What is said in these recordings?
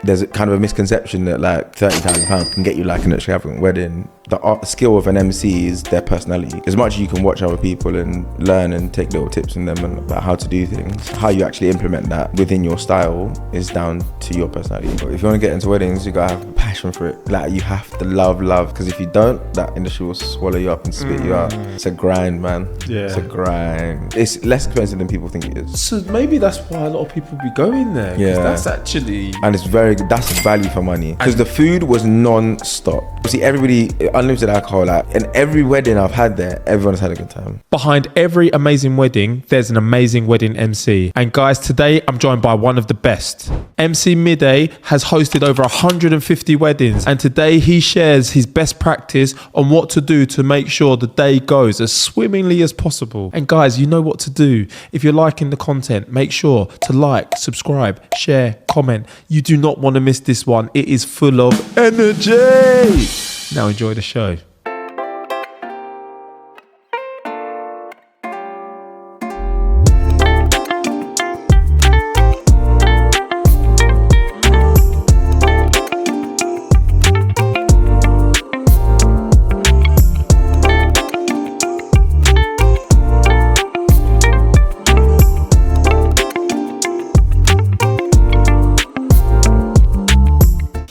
there's a kind of a misconception that like £30,000 can get you like an extravagant wedding. The art skill of an MC is their personality. As much as you can watch other people and learn and take little tips from them about how to do things, how you actually implement that within your style is down to your personality. But if you want to get into weddings, you gotta have a passion for it. Like you have to love, because if you don't, that industry will swallow you up and spit you out. It's a grind, man. Yeah. It's a grind. It's less expensive than people think it is. So maybe that's why a lot of people be going there. Yeah. That's actually... And it's very good. That's value for money. Because the food was non-stop. See, everybody, unlimited alcohol, like, in every wedding I've had there, everyone's had a good time. Behind every amazing wedding, there's an amazing wedding MC. And guys, today I'm joined by one of the best. MC Mide has hosted over 150 weddings. And today he shares his best practice on what to do to make sure the day goes as swimmingly as possible. And guys, you know what to do. If you're liking the content, make sure to like, subscribe, share, comment. You do not want to miss this one. It is full of energy. Now enjoy the show.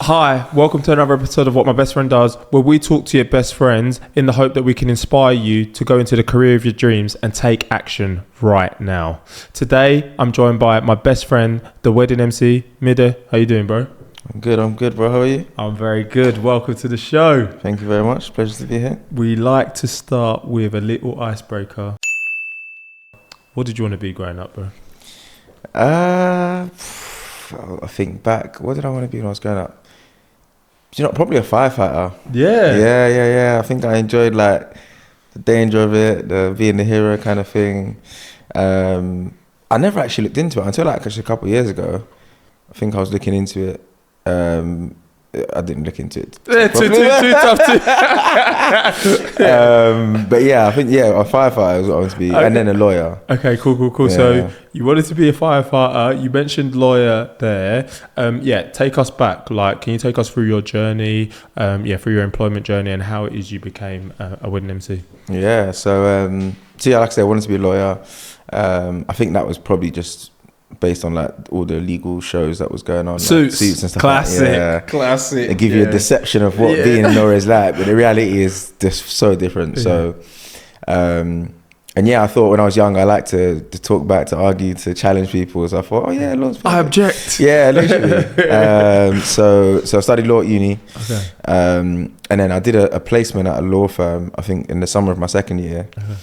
Hi, welcome to another episode of What My Best Friend Does, where we talk to your best friends in the hope that we can inspire you to go into the career of your dreams and take action right now. Today, I'm joined by my best friend, the Wedding MC Mide. How you doing, bro? I'm good, bro. How are you? I'm very good. Welcome to the show. Thank you very much. Pleasure to be here. We like to start with a little icebreaker. What did you want to be growing up, bro? I think back. What did I want to be when I was growing up? You know, probably a firefighter. Yeah. I think I enjoyed like the danger of it, the being the hero kind of thing. I never actually looked into it until like actually a couple of years ago. I think I was looking into it. I didn't look into it. Too tough to. But yeah, I think a firefighter was what I wanted to be, and then a lawyer. Okay, cool. Yeah. So you wanted to be a firefighter. You mentioned lawyer there. Take us back. Like, can you take us through your journey? Through your employment journey and how it is you became a wedding MC. Yeah. So like I said, I wanted to be a lawyer. I think that was probably just based on like all the legal shows that was going on, suits and stuff. Classic. They give you a deception of what being a lawyer is like, but the reality is just so different. So I thought when I was young I liked to talk back, to argue, to challenge people. So I thought, I object. Yeah, literally. So I studied law at uni. Okay. And then I did a placement at a law firm, I think in the summer of my second year. Okay.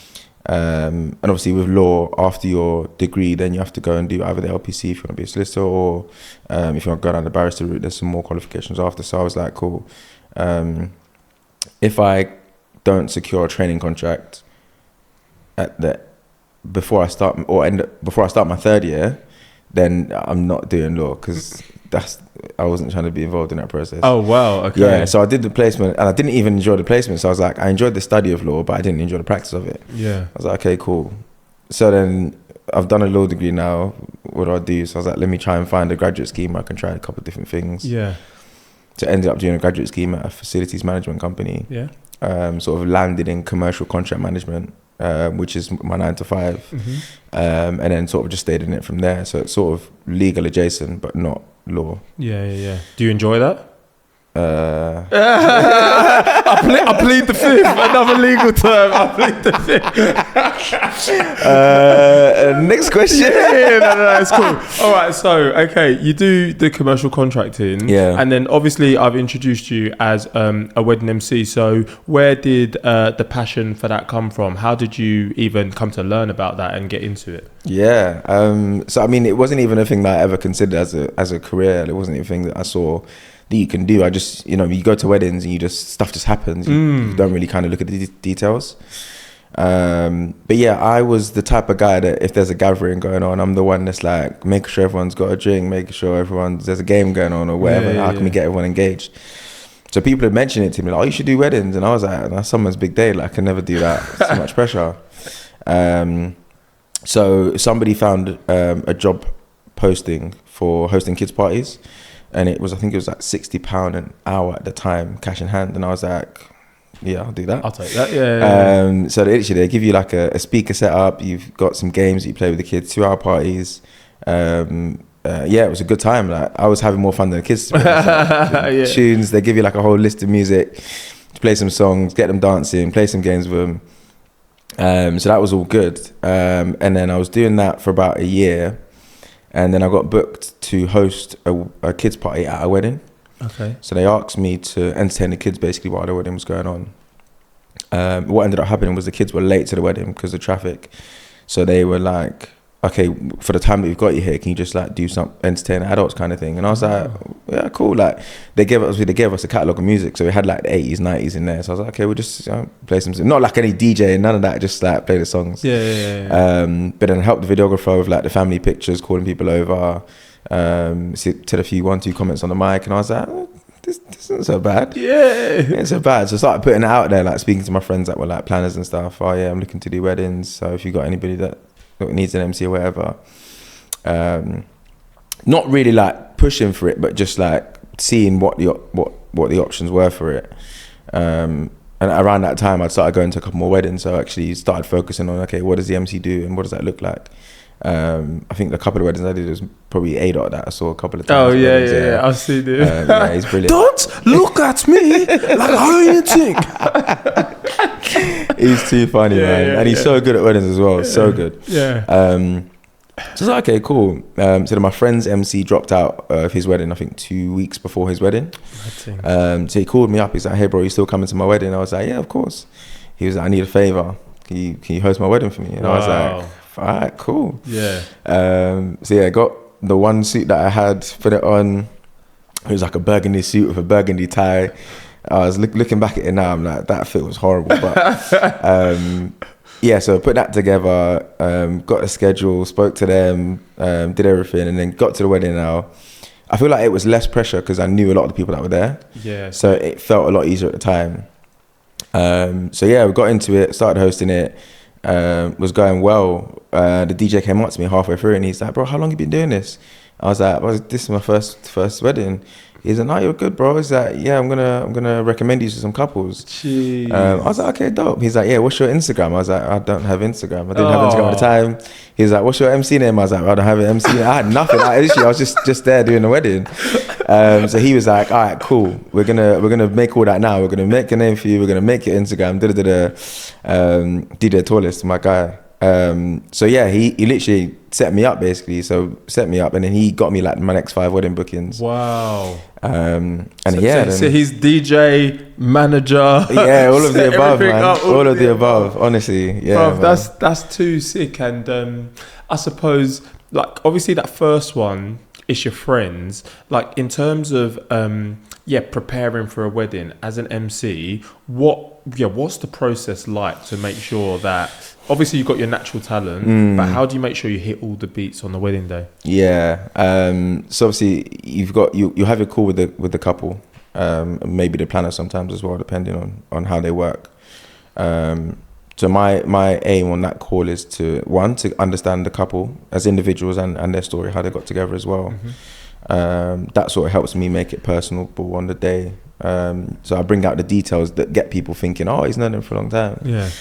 And obviously with law, after your degree, then you have to go and do either the LPC if you want to be a solicitor, or if you want to go down the barrister route, there's some more qualifications after. So I was like, cool. If I don't secure a training contract before I start my third year, then I'm not doing law, because I wasn't trying to be involved in that process. Oh wow, okay. Yeah, so I did the placement and I didn't even enjoy the placement. So I was like, I enjoyed the study of law, but I didn't enjoy the practice of it. Yeah. I was like, okay, cool. So then I've done a law degree now. What do I do? So I was like, let me try and find a graduate scheme where I can try a couple of different things. Yeah. So I ended up doing a graduate scheme at a facilities management company. Yeah. Sort of landed in commercial contract management, which is my 9 to 5. Mm-hmm. And then sort of just stayed in it from there. So it's sort of legal adjacent, but not law. Yeah. Do you enjoy that? I I plead the fifth. Another legal term. I plead the fifth. Next question. No, it's cool. All right, so okay, you do the commercial contracting, and then obviously I've introduced you as a wedding MC. So where did the passion for that come from? How did you even come to learn about that and get into it? Yeah. So I mean, it wasn't even a thing that I ever considered as a career. It wasn't even a thing that I saw that you can do. I just, you go to weddings and stuff just happens. You don't really kind of look at the details. But yeah, I was the type of guy that if there's a gathering going on, I'm the one that's like making sure everyone's got a drink, making sure there's a game going on or whatever. How can we get everyone engaged? So people had mentioned it to me, like, oh, you should do weddings. And I was like, that's someone's big day. Like, I can never do that. It's too much pressure. So somebody found a job posting for hosting kids parties. and I think it was like £60 an hour at the time, cash in hand, and I was like, yeah, I'll do that. I'll take that. Yeah. So they give you like a speaker set up. You've got some games that you play with the kids, 2-hour parties. It was a good time. Like, I was having more fun than the kids. Like, tunes. They give you like a whole list of music, play some songs, get them dancing, play some games with them. So that was all good. And then I was doing that for about a year, and then I got booked to host a kids party at a wedding. Okay. So they asked me to entertain the kids basically while the wedding was going on. What ended up happening was the kids were late to the wedding because of traffic. So they were like, okay, for the time that we've got you here, can you just like do some entertain adults kind of thing? And I was like, yeah, cool. Like they gave us a catalogue of music. So we had like the 80s, 90s in there. So I was like, okay, we'll just play some, not like any DJ, none of that, just like play the songs. Yeah. But then helped the videographer with like the family pictures, calling people over, said a few 1-2 comments on the mic, and I was like, this isn't so bad. Yeah. It's so bad. So I started putting it out there, like speaking to my friends that were like planners and stuff. Oh yeah, I'm looking to do weddings. So if you got anybody that needs an MC or whatever, not really like pushing for it, but just like seeing what the options were for it. And around that time, I'd started going to a couple more weddings. So I actually started focusing on, okay, what does the MC do and what does that look like? I think the couple of weddings I did was probably ADOT that I saw a couple of times. Oh yeah. I've seen it. Yeah, he's brilliant. Don't look at me like how you think. He's too funny, man, and he's so good at weddings as well. So good. Yeah. So I was like, okay, cool. So then my friend's MC dropped out of his wedding, I think 2 weeks before his wedding. So he called me up. He's like, hey bro, you still coming to my wedding? I was like, yeah, of course. He was like, I need a favor. Can you host my wedding for me? And I was like, all right, cool. Yeah. So yeah, I got the one suit that I had, put it on. It was like a burgundy suit with a burgundy tie. I was looking back at it now, I'm like, that fit was horrible. But yeah, so I put that together, got a schedule, spoke to them, did everything, and then got to the wedding now. I feel like it was less pressure because I knew a lot of the people that were there. Yeah. So it felt a lot easier at the time. So yeah, we got into it, started hosting it. Was going well. The DJ came up to me halfway through and he's like, bro, how long you been doing this? I was like, well, this is my first wedding. He's like, no, you're good, bro. He's like, yeah, I'm gonna recommend you to some couples. Jeez. I was like, okay, dope. He's like, yeah, what's your Instagram? I was like, I don't have Instagram. I didn't have Instagram at the time. He's like, what's your MC name? I was like, I don't have an MC name. I had nothing. I was just there doing the wedding. So he was like, all right, cool. We're gonna make all that now. We're gonna make a name for you. We're gonna make your Instagram. DJ Tallest, my guy. So yeah, he literally set me up basically. So set me up, and then he got me like my next 5 wedding bookings. Wow. So he's DJ, manager. Yeah, all of the above, man. All of the above, honestly. Yeah, bruv, that's too sick. And I suppose, like, obviously that first one is your friends. Like, in terms of preparing for a wedding as an MC, what's the process like to make sure that, obviously you've got your natural talent, but how do you make sure you hit all the beats on the wedding day? Yeah. So obviously you have your call with the couple, maybe the planner sometimes as well, depending on how they work. So my aim on that call is to understand the couple as individuals and their story, how they got together as well. That sort of helps me make it personable on the day. So I bring out the details that get people thinking, oh, he's known them for a long time. Yeah.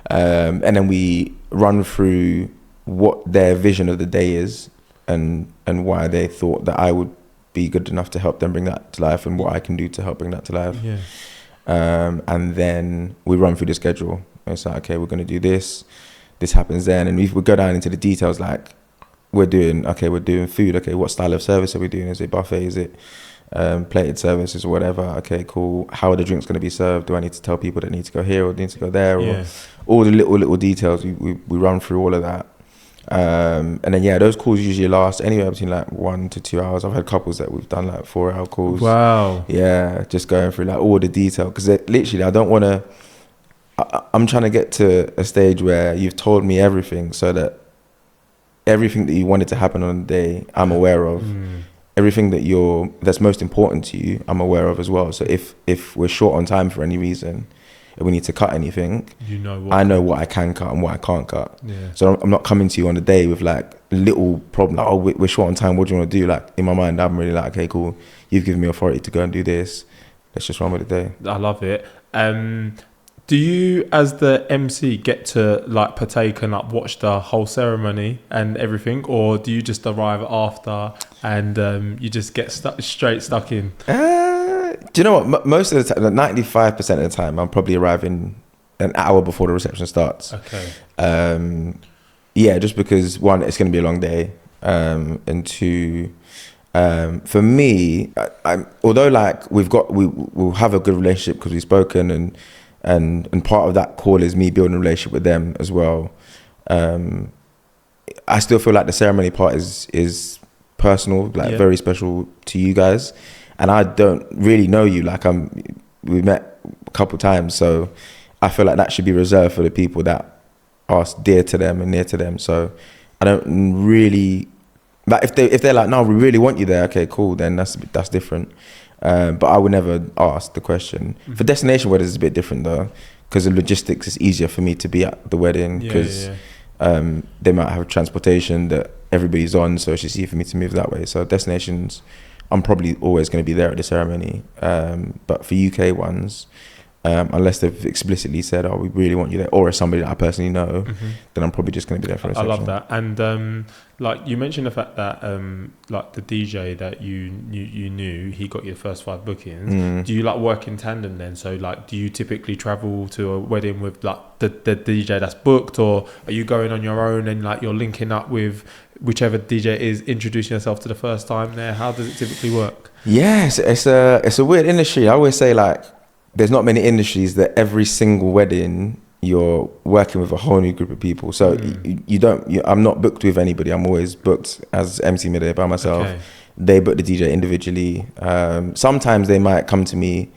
And then we run through what their vision of the day is and why they thought that I would be good enough to help them bring that to life and what I can do to help bring that to life. Yeah. And then we run through the schedule. It's like, okay, we're going to do this happens then. And we go down into the details, like we're doing food. Okay, what style of service are we doing? Is it buffet? Is it plated services or whatever? Okay, cool. How are the drinks going to be served? Do I need to tell people that need to go here or need to go there? Or all the little details. We run through all of that. And then those calls usually last anywhere between like 1 to 2 hours. I've had couples that we've done like 4-hour calls. Wow. Yeah, just going through like all the detail, because literally I don't want to. I'm trying to get to a stage where you've told me everything, so that everything that you wanted to happen on the day, I'm aware of. Everything that's most important to you, I'm aware of as well. So if we're short on time for any reason, if we need to cut anything, I know what I can cut and what I can't cut. Yeah. So I'm not coming to you on the day with like little problem. Like, oh, we're short on time. What do you want to do? Like in my mind, I'm really like, okay, cool. you've given me authority to go and do this. Let's just run with the day. I love it. Do you, as the MC, get to like partake and like watch the whole ceremony and everything, or do you just arrive after and you just get stuck in? Do you know what? Most of the time, 95% of the time, I'm probably arriving an hour before the reception starts. Okay. Yeah, just because one, it's going to be a long day, and two, for me, although like we'll have a good relationship because we've spoken, and part of that call is me building a relationship with them as well. I still feel like the ceremony part is personal, like very special to you guys, and I don't really know you. Like we met a couple times, so I feel like that should be reserved for the people that are dear to them and near to them. So I don't really like if they're like, no, we really want you there. Okay, cool. Then that's different. But I would never ask the question. Mm-hmm. For destination weddings, it's a bit different though, because the logistics is easier for me to be at the wedding because they might have transportation that everybody's on, so it's just easier for me to move that way. So destinations, I'm probably always going to be there at the ceremony. But for UK ones, unless they've explicitly said, "Oh, we really want you there," or as somebody that I personally know, then I'm probably just going to be there for a reception. I love that. And like you mentioned the fact that like the DJ that you knew, he got your first 5 bookings. Do you like work in tandem then? So like, do you typically travel to a wedding with like the DJ that's booked, or are you going on your own and like you're linking up with whichever DJ is introducing yourself to the first time there? How does it typically work? Yes, it's a weird industry. I always say like, there's not many industries that every single wedding you're working with a whole new group of people. So I'm not booked with anybody. I'm always booked as MC Mide by myself. Okay. They book the DJ individually. Sometimes they might come to me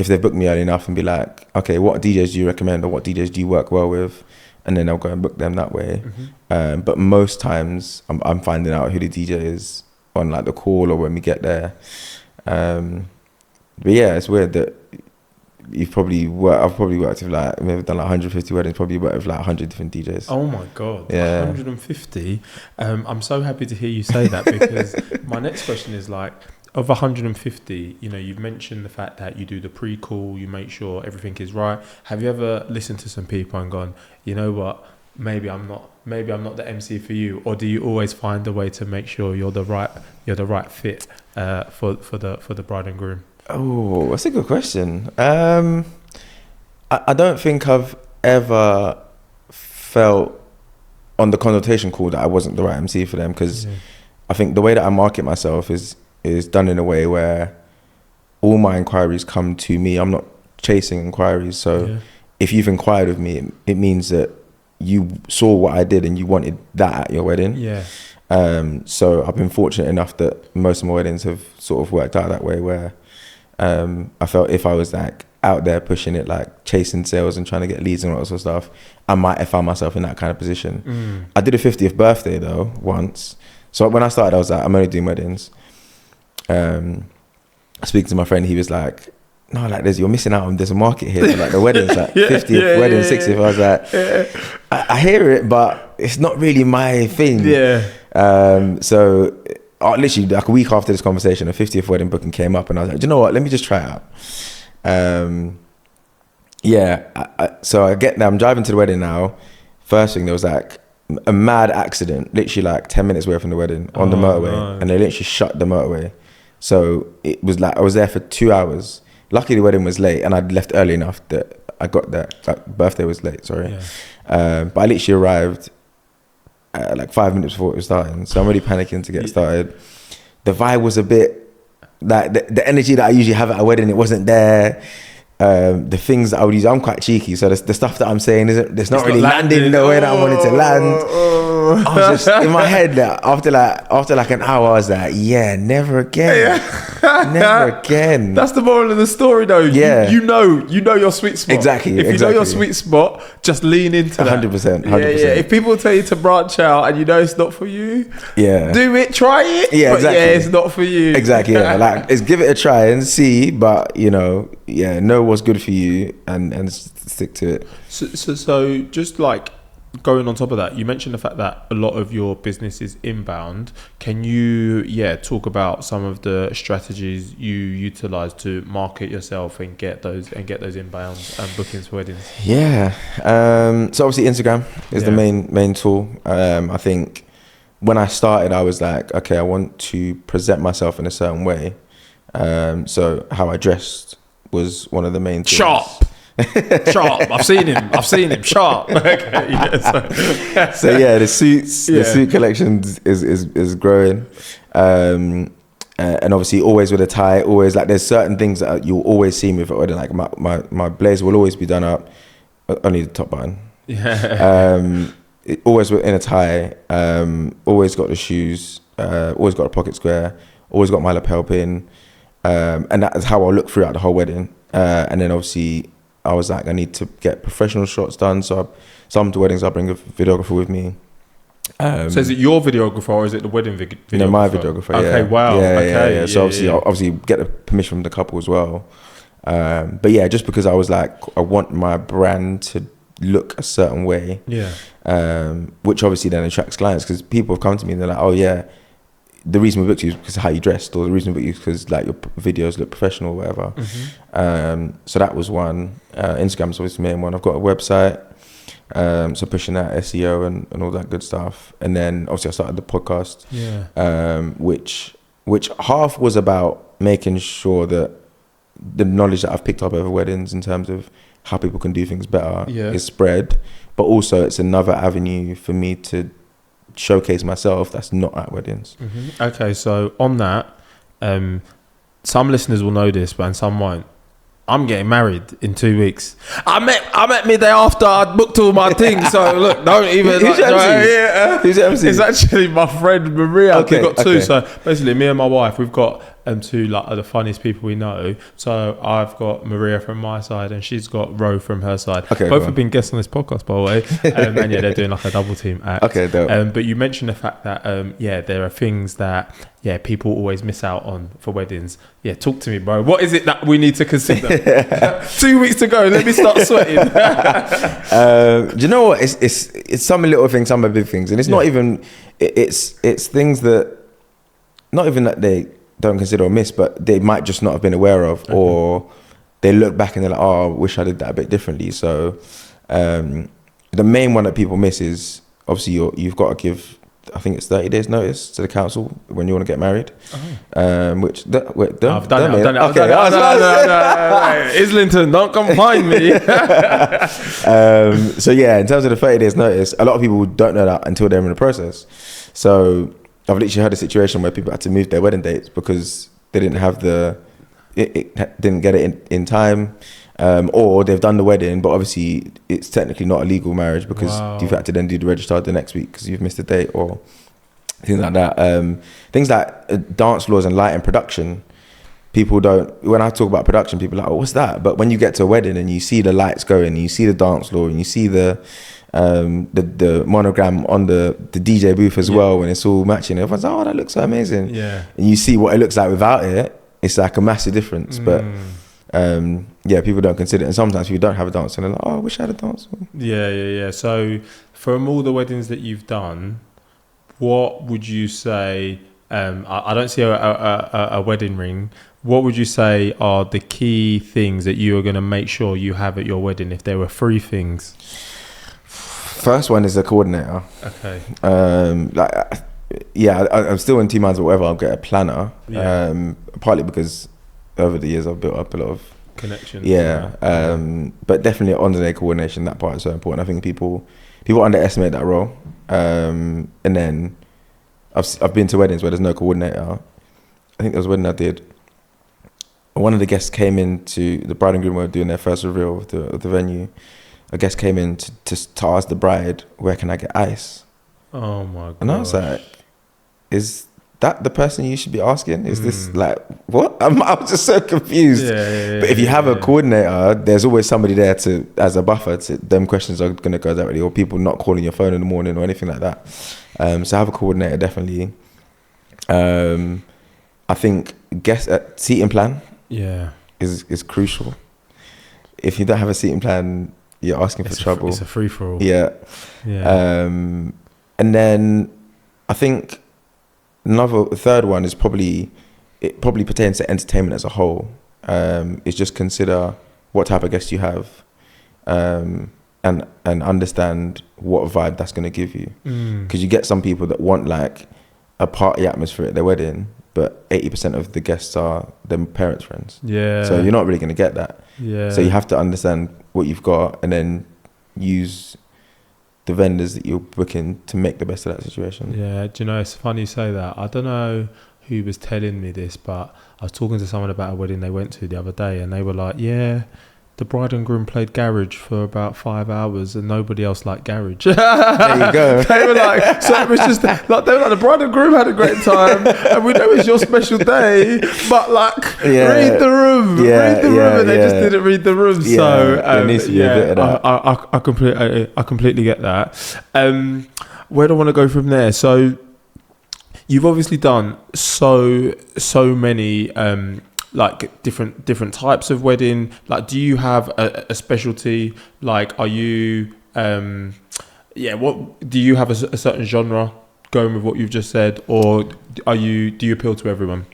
if they've booked me early enough and be like, okay, what DJs do you recommend, or what DJs do you work well with? And then I'll go and book them that way. But most times I'm finding out who the DJ is on like the call or when we get there. But yeah, it's weird that I've probably worked with like, maybe done like 150 weddings, probably worked with like 100 different DJs. Oh my God, yeah. 150. I'm so happy to hear you say that, because my next question is like, of 150, you know, you've mentioned the fact that you do the pre-call, you make sure everything is right. Have you ever listened to some people and gone, you know what, maybe I'm not the MC for you? Or do you always find a way to make sure you're the right fit for the bride and groom? Oh, that's a good question. I don't think I've ever felt on the consultation call that I wasn't the right MC for them, because I think the way that I market myself is done in a way where all my inquiries come to me. I'm not chasing inquiries. So if you've inquired with me, it means that you saw what I did and you wanted that at your wedding. So I've been fortunate enough that most of my weddings have sort of worked out that way, where I felt if I was like out there pushing it, like chasing sales and trying to get leads and all that sort of stuff, I might have found myself in that kind of position. I did a 50th birthday though once. So when I started, I was like, I'm only doing weddings. Speaking to my friend, he was like, no, like you're missing out on, there's a market here for like the weddings, like 50th wedding, 60th. I was like, I hear it, but it's not really my thing. So literally like a week after this conversation, a 50th wedding booking came up, and I was like, do you know what, let me just try it out. So I get there, I'm driving to the wedding now. First thing, there was like a mad accident, literally like 10 minutes away from the wedding on the motorway, and they literally shut the motorway. So it was like I was there for 2 hours. Luckily the wedding was late, and I'd left early enough that I got there. Like birthday was late, sorry. But I literally arrived like 5 minutes before it was starting, so I'm really panicking to get started. The vibe was a bit like the energy that I usually have at a wedding, it wasn't there. The things that I would use, I'm quite cheeky, so the stuff that I'm saying it's not really landing in the way that I wanted to land. I was just in my head that after like an hour, I was like, never again. Never again. That's the moral of the story though. You know your sweet spot. Exactly. If you know your sweet spot, just lean into 100%, 100%. If people tell you to branch out and you know it's not for you, do it, try it. Exactly. It's not for you. Exactly. Like, give it a try and see, but know what's good for you and stick to it. So just like going on top of that, you mentioned the fact that a lot of your business is inbound. Can you, talk about some of the strategies you utilize to market yourself and get those inbound bookings for weddings? Yeah. So obviously Instagram is the main tool. I think when I started, I was like, okay, I want to present myself in a certain way. So how I dressed was one of the main things. Sharp. I've seen him sharp. Okay, so yeah, the suit collection is growing, and obviously always with a tie. Always, like, there's certain things that you'll always see me with it. Like my blazer will always be done up, only the top button. Always in a tie. Always got the shoes. Always got a pocket square. Always got my lapel pin, and that is how I'll look throughout the whole wedding. And then obviously, I was like, I need to get professional shots done. So some weddings, I bring a videographer with me. So is it your videographer or is it the wedding videographer? No, my videographer. Okay, wow. Yeah. So obviously get the permission from the couple as well. But yeah, just because I was like, I want my brand to look a certain way. Yeah. Which obviously then attracts clients, because people have come to me and they're like, oh yeah, the reason we booked you is because of how you dressed, or the reason we booked you is because like your videos look professional or whatever. So that was one. Instagram's obviously the main one. I've got a website, so pushing that SEO and all that good stuff. And then obviously I started the podcast, which half was about making sure that the knowledge that I've picked up over weddings in terms of how people can do things better is spread, but also it's another avenue for me to showcase myself that's not at weddings. Okay, so on that, some listeners will know this, but some won't. I'm getting married in 2 weeks. I met me day after I booked all my things. So look, don't even. Who's like, MC? Who's MC? It's actually my friend Maria. Okay, we've got two. okay. So basically, me and my wife, we've got two like the funniest people we know. So I've got Maria from my side, and she's got Ro from her side. Okay, both have been guests on this podcast, by the way. And yeah, they're doing like a double team act. Okay, dope. But you mentioned the fact that there are things that people always miss out on for weddings. Yeah, talk to me, bro. What is it that we need to consider? 2 weeks to go. Let me start sweating. Do you know what? It's some little things, some big things, and it's not even. It's things that not even that they don't consider or miss, but they might just not have been aware of, or they look back and they're like, oh, I wish I did that a bit differently. So the main one that people miss is obviously you've got to give, I think it's 30 days notice to the council when you want to get married. Which I've done it. Okay, no. Islington, don't come find me. So yeah, in terms of the 30 days notice, a lot of people don't know that until they're in the process. So I've literally had a situation where people had to move their wedding dates because they didn't have didn't get it in time, or they've done the wedding, but obviously it's technically not a legal marriage because you've had to then do the registrar the next week because you've missed a date, or things like that. Things like dance laws and lighting production. People don't, when I talk about production, people are like, oh, what's that? But when you get to a wedding and you see the lights going, and you see the dance floor, and you see the monogram on the DJ booth as well, when it's all matching, everyone's like, oh, that looks so amazing. Yeah. And you see what it looks like without it, it's like a massive difference. But people don't consider it. And sometimes people don't have a dance and they're like, oh, I wish I had a dance. Yeah. So from all the weddings that you've done, what would you say, I don't see a wedding ring. What would you say are the key things that you are going to make sure you have at your wedding if there were 3 things? First one is the coordinator. Okay. I'm still in 2 months or whatever. I'll get a planner. Partly because over the years I've built up a lot of connections. But definitely on the day coordination, that part is so important. I think people underestimate that role. And then I've been to weddings where there's no coordinator. I think there was a wedding I did. One of the guests came in to the bride and groom were doing their first reveal of the venue. A guest came in to ask the bride, where can I get ice? Oh my god! And I was like, is that the person you should be asking? Is this like what? I was just so confused. But if you have a coordinator, there's always somebody there to as a buffer. Them questions are going to go directly, or people not calling your phone in the morning or anything like that. So have a coordinator definitely. I think seating plan. Is crucial. If you don't have a seating plan, you're asking for trouble. It's a free for all. Yeah. And then I think the third one is probably pertains to entertainment as a whole. Is just consider what type of guests you have, and understand what vibe that's going to give you. Because you get some people that want like a party atmosphere at their wedding, but 80% of the guests are their parents' friends. Yeah. So you're not really going to get that. Yeah. So you have to understand what you've got and then use the vendors that you're booking to make the best of that situation. Yeah. Do you know, it's funny you say that. I don't know who was telling me this, but I was talking to someone about a wedding they went to the other day, and they were like, yeah, the bride and groom played garage for about 5 hours and nobody else liked garage. There you go. They were like, so it was just like, they were like, the bride and groom had a great time and we know it's your special day, but like, read the room. And they just didn't read the room. Yeah, so there needs to be a bit of that. I completely get that. Where do I want to go from there? So you've obviously done so many like different types of wedding. Like, do you have a specialty? Like, are you what do you have a certain genre going with what you've just said, or do you appeal to everyone?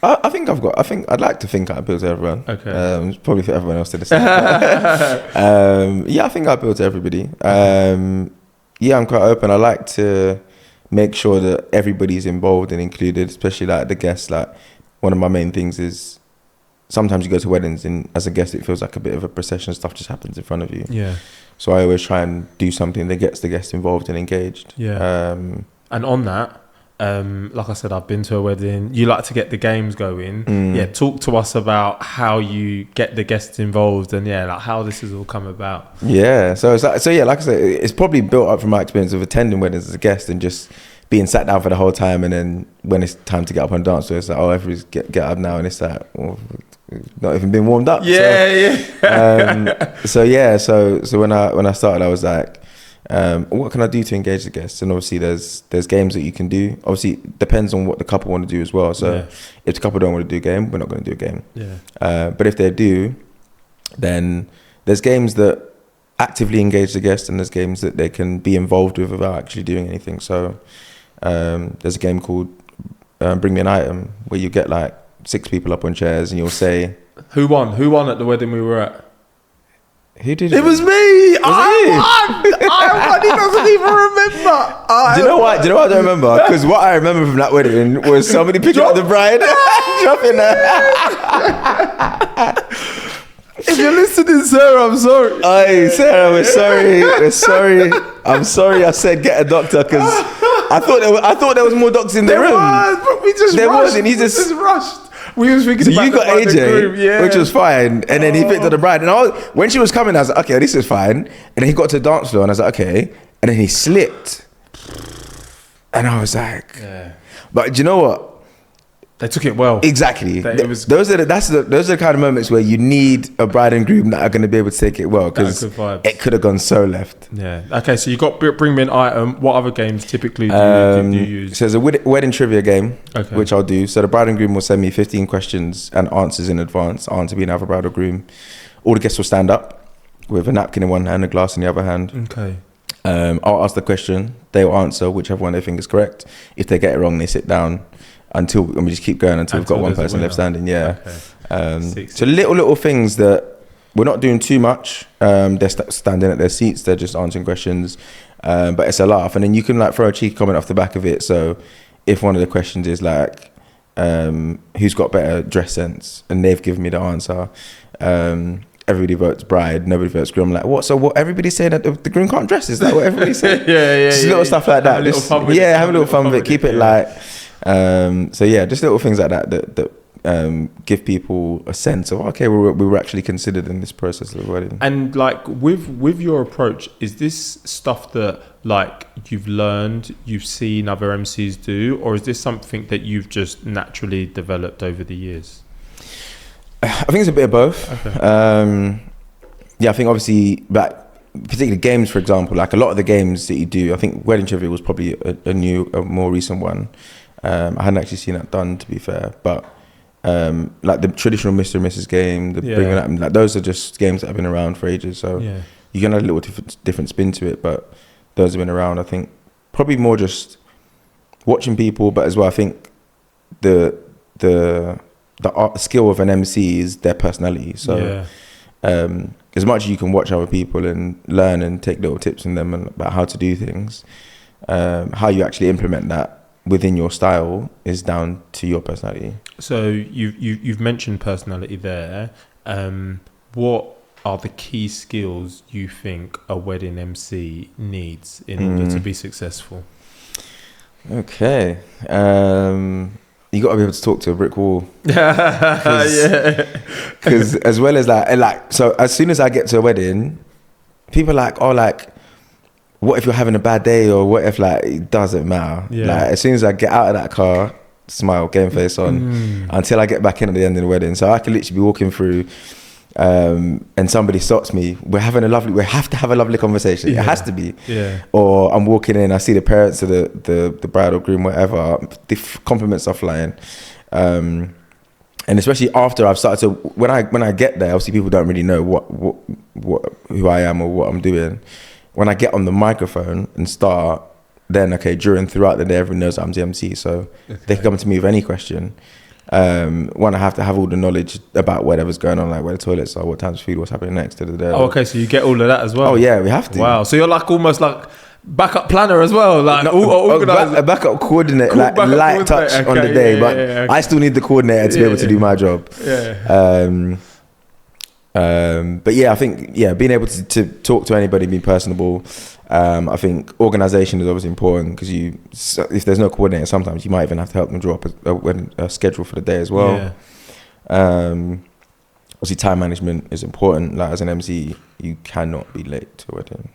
I think I'd like to think I appeal to everyone. Okay. Probably for everyone else to decide. I think I appeal to everybody. I'm quite open. I like to make sure that everybody's involved and included, especially like the guests. Like, one of my main things is sometimes you go to weddings and as a guest it feels like a bit of a procession. Stuff just happens in front of you. Yeah. So I always try and do something that gets the guests involved and engaged. Yeah. And on that, like I said, I've been to a wedding. You like to get the games going. Yeah. Talk to us about how you get the guests involved and like how this has all come about. Yeah. So like I said, it's probably built up from my experience of attending weddings as a guest and just being sat down for the whole time, and then when it's time to get up and dance, so it's like, oh, everybody's get up now, and it's like, well, not even been warmed up. So when I started, I was like, what can I do to engage the guests? And obviously there's games that you can do. Obviously it depends on what the couple want to do as well. So if the couple don't want to do a game, we're not going to do a game. But if they do, then there's games that actively engage the guests, and there's games that they can be involved with without actually doing anything. So there's a game called Bring Me an Item, where you get like 6 people up on chairs and you'll say, Who won at the wedding we were at? Who did it? Was me. I won. He doesn't even remember. Do you know what I don't remember? Because what I remember from that wedding was somebody picking up the bride, dropping her. If you're listening, Sarah, I'm sorry. Hey, Sarah, we're sorry. I'm sorry I said get a doctor, because I thought there was more doctors in the room. But we just rushed. He just rushed. We was thinking about you got AJ, which was fine, and then he picked up the bride. And when she was coming, I was like, okay, this is fine. And then he got to the dance floor, and I was like, okay. And then he slipped, and I was like, but do you know what? They took it well. Exactly. Those are the kind of moments where you need a bride and groom that are going to be able to take it well, because it could have gone so left. Yeah. Okay, so you got Bring Me an Item. What other games typically do you use? So there's a wedding trivia game, which I'll do. So the bride and groom will send me 15 questions and answers in advance. I answer being either bride or groom. All the guests will stand up with a napkin in one hand, a glass in the other hand. Okay. I'll ask the question. They will answer whichever one they think is correct. If they get it wrong, they sit down. And we just keep going until we've got one person left standing. Yeah. Okay. So little things that we're not doing too much. They're standing at their seats. They're just answering questions. But it's a laugh. And then you can like throw a cheeky comment off the back of it. So if one of the questions is like, who's got better dress sense? And they've given me the answer. Everybody votes bride, nobody votes groom. I'm like, what? So what? Everybody's saying that the groom can't dress? Is that what everybody's saying? Just little stuff like that. Have a little fun with it. Keep it light. Just little things like that give people a sense of, okay, we were actually considered in this process of the wedding. And like with your approach, is this stuff that like you've learned, you've seen other MCs do, or is this something that you've just naturally developed over the years? I think it's a bit of both. Okay. I think obviously, but particularly games, for example, like a lot of the games that you do, I think Wedding Trivia was probably a more recent one. I hadn't actually seen that done, to be fair, but like the traditional Mr. and Mrs. game, the Bring It Up, like those are just games that have been around for ages. So you can add a little different spin to it. But those have been around. I think probably more just watching people, but as well, I think the art skill of an MC is their personality. So as much as you can watch other people and learn and take little tips from them and about how to do things, how you actually implement that within your style is down to your personality. So you've mentioned personality there. What are the key skills you think a wedding MC needs in order to be successful? Okay. You got to be able to talk to a brick wall. Because as well as so as soon as I get to a wedding, people are like, oh, like, what if you're having a bad day, or what if, like, it doesn't matter. Like, as soon as I get out of that car, smile, game face on, until I get back in at the end of the wedding. So I can literally be walking through, and somebody stops me. We have to have a lovely conversation. It has to be. Or I'm walking in, I see the parents of the bride or groom, whatever. The compliments are flying. And especially after I've started to, when I get there, obviously people don't really know who I am or what I'm doing. When I get on the microphone and start, then throughout the day, everyone knows I'm the MC, so they can come to me with any question. One, I have to have all the knowledge about whatever's going on, like where the toilets are, what time's food, what's happening next. Oh, okay, so you get all of that as well. Oh yeah, we have to. Wow, so you're like almost like backup planner as well, like a backup coordinator, like light touch on the day, but I still need the coordinator to be able to do my job. But yeah, I think being able to talk to anybody, be personable. I think organisation is obviously important, because if there's no coordinator, sometimes you might even have to help them draw up a schedule for the day as well. Obviously, time management is important. Like, as an MC, you cannot be late to a wedding.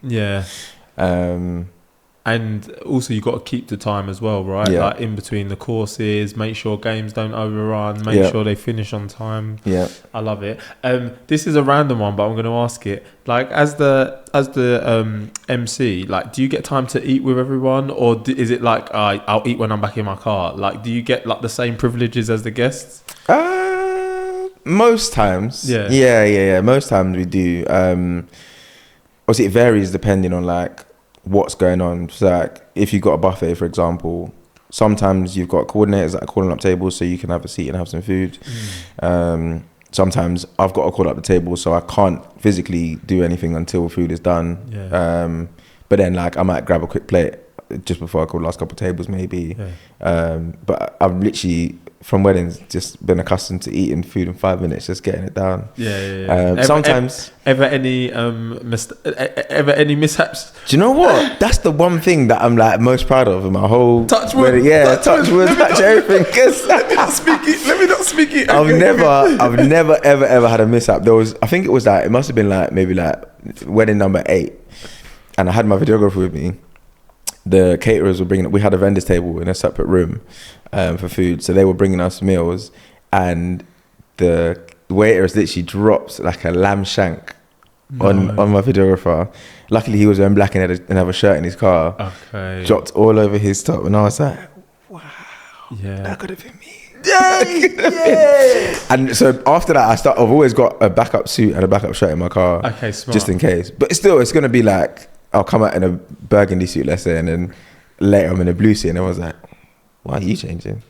And also you got to keep the time as well, right? Like, in between the courses, make sure games don't overrun, make sure they finish on time. I love it. This is a random one, but I'm going to ask it. Like, as the MC, like, do you get time to eat with everyone, or is it like, I'll eat when I'm back in my car? Like, do you get like the same privileges as the guests? Most times. Yeah. Most times we do. Obviously, it varies depending on like what's going on. So like, if you've got a buffet, for example, sometimes you've got coordinators that are calling up tables so you can have a seat and have some food. Sometimes I've got to call up the table, so I can't physically do anything until food is done. But then, like, I might grab a quick plate just before I call the last couple of tables, maybe. But I've literally, from weddings, just been accustomed to eating food in 5 minutes, just getting it down. Sometimes ever any mishaps? Do you know what? That's the one thing that I'm like most proud of in my whole touch wood. Wedding. Touch wood, touch everything. Let me not speak it. I've never ever had a mishap. There was, I think it was like, it must have been like maybe like wedding number 8, and I had my videographer with me. The caterers were bringing, we had a vendors table in a separate room for food, so they were bringing us meals, and the waiters literally dropped like a lamb shank on my videographer. Luckily, he was wearing black and had a shirt in his car. Dropped all over his top, and I was like, wow, that could have been me. And so after that, I've always got a backup suit and a backup shirt in my car, just in case. But still, it's gonna be like, I'll come out in a burgundy suit, let's say, and then later I'm in a blue suit, and I was like, why are you changing?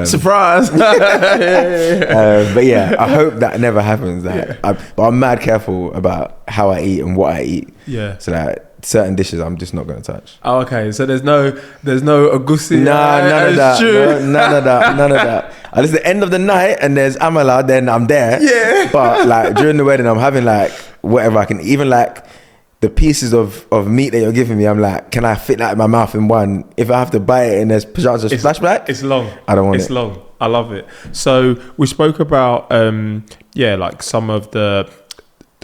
Surprise. But yeah, I hope that never happens. But I'm mad careful about how I eat and what I eat. So that certain dishes I'm just not going to touch. Oh, okay. So there's no agusi. None of that. And it's the end of the night and there's amala, then I'm there. But like during the wedding, I'm having like whatever I can, even like the pieces of meat that you're giving me, I'm like, can I fit that in my mouth in one? If I have to bite it and there's pajamas splashback, it's long. I don't want it. It's long. I love it. So we spoke about like some of the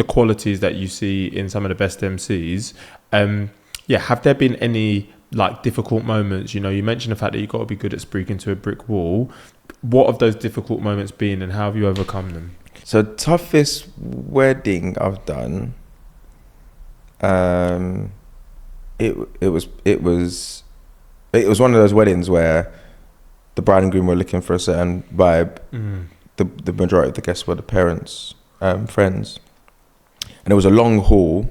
qualities that you see in some of the best MCs. Have there been any like difficult moments? You know, you mentioned the fact that you've got to be good at speaking to a brick wall. What have those difficult moments been, and how have you overcome them? So toughest wedding I've done. It was one of those weddings where the bride and groom were looking for a certain vibe. The majority of the guests were the parents, friends, and it was a long hall.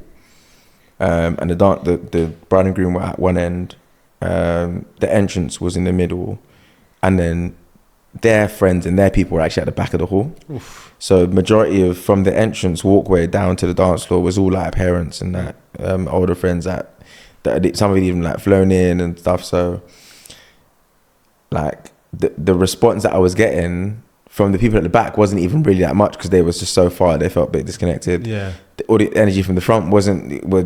and the bride and groom were at one end. The entrance was in the middle, and then their friends and their people were actually at the back of the hall. Oof. So majority of from the entrance walkway down to the dance floor was all like parents and that older friends that some of it even like flown in and stuff. So like the response that I was getting from the people at the back wasn't even really that much because they was just so far, they felt a bit disconnected. Yeah. All the energy from the front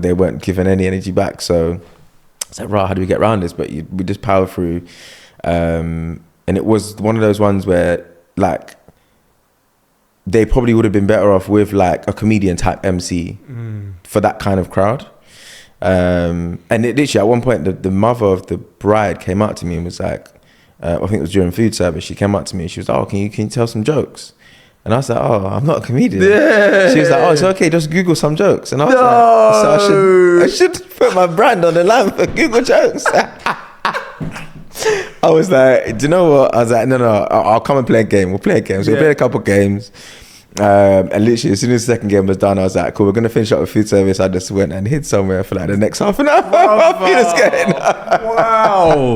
they weren't giving any energy back. So it's like, right, how do we get around this? But we just power through. And it was one of those ones where like they probably would have been better off with like a comedian type MC for that kind of crowd. And it literally at one point the mother of the bride came up to me and was like, I think it was during food service, she came up to me and she was like, oh, can you tell some jokes? And I was like, oh, I'm not a comedian. Yeah. She was like, oh, it's okay, just Google some jokes. And I was like, so I should put my brand on the line for Google jokes. I was like, do you know what? I was like, no, I'll come and play a game. We'll play a game. So we played a couple of games. And literally, as soon as the second game was done, I was like, cool, we're going to finish up with food service. I just went and hid somewhere for like the next half an hour. Wow.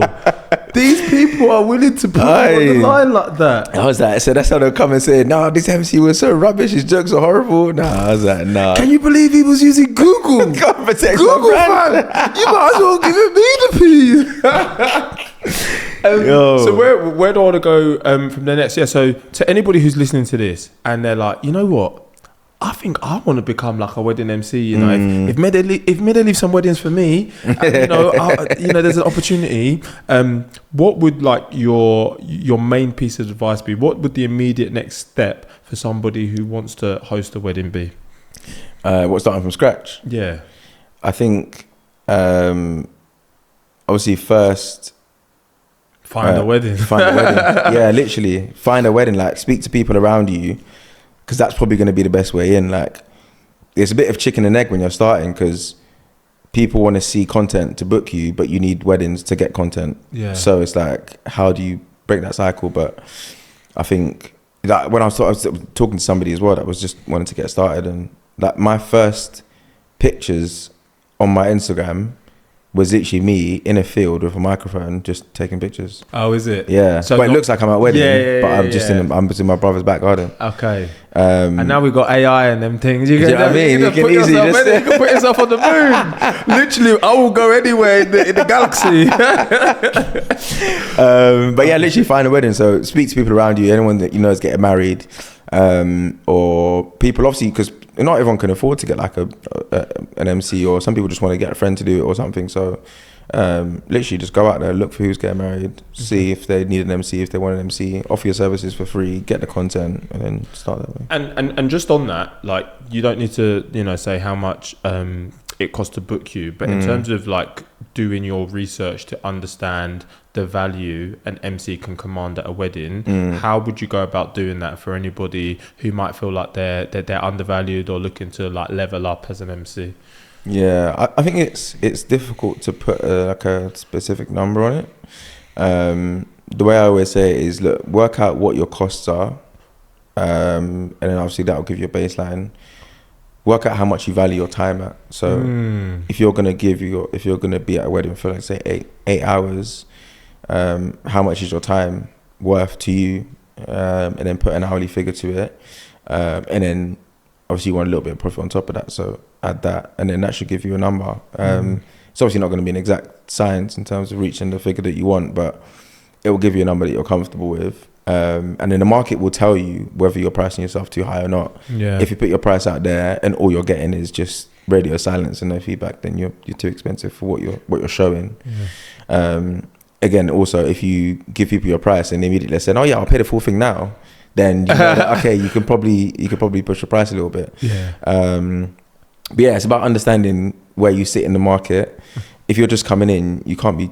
These people are willing to put on the line like that. I was like, so that's how they'll come and say, no, this MC was so rubbish. His jokes are horrible. No, I was like, no. Can you believe he was using Google? Google, fam. You might as well give it me the piece. So where do I want to go from the next? Yeah, so to anybody who's listening to this and they're like, you know what? I think I want to become like a wedding MC. You know, if Mide leaves some weddings for me, you know, there's an opportunity. What would like your main piece of advice be? What would the immediate next step for somebody who wants to host a wedding be? Starting from scratch? Yeah, I think obviously first. Find a wedding. Yeah, literally. Find a wedding. Like, speak to people around you, because that's probably going to be the best way in. Like, it's a bit of chicken and egg when you're starting, because people want to see content to book you, but you need weddings to get content. Yeah. So it's like, how do you break that cycle? But I think that when I was talking to somebody as well that was just wanting to get started, and like my first pictures on my Instagram was literally me in a field with a microphone just taking pictures. Oh, is it? Yeah. So it looks like I'm at a wedding, but I'm just in my brother's back garden. Okay. And now we've got AI and them things. You know what I mean? You can easily you can put yourself on the moon. Literally, I will go anywhere in the galaxy. But yeah, literally find a wedding. So speak to people around you, anyone that you know is getting married, or people obviously, because not everyone can afford to get like an MC, or some people just want to get a friend to do it or something. So literally just go out there, look for who's getting married, see if they need an MC, if they want an MC, offer your services for free, get the content, and then start that way. And just on that, like, you don't need to, you know, say how much it costs to book you, but in terms of like doing your research to understand the value an MC can command at a wedding, how would you go about doing that for anybody who might feel like they're undervalued or looking to like level up as an MC? Yeah, I think it's difficult to put a specific number on it. The way I always say it is, look, work out what your costs are, and then obviously that will give you a baseline. Work out how much you value your time at. So if you're gonna be at a wedding for, like, say 8 hours, how much is your time worth to you? And then put an hourly figure to it, and then obviously you want a little bit of profit on top of that, so add that, and then that should give you a number. It's obviously not going to be an exact science in terms of reaching the figure that you want, but it will give you a number that you're comfortable with. And then the market will tell you whether you're pricing yourself too high or not. Yeah. If you put your price out there and all you're getting is just radio silence and no feedback, then you're too expensive for what you're showing. Yeah. Again, also, if you give people your price and they immediately say, "Oh yeah, I'll pay the full thing now," then you know that, okay, you could probably push the price a little bit. Yeah. But yeah, it's about understanding where you sit in the market. If you're just coming in, you can't be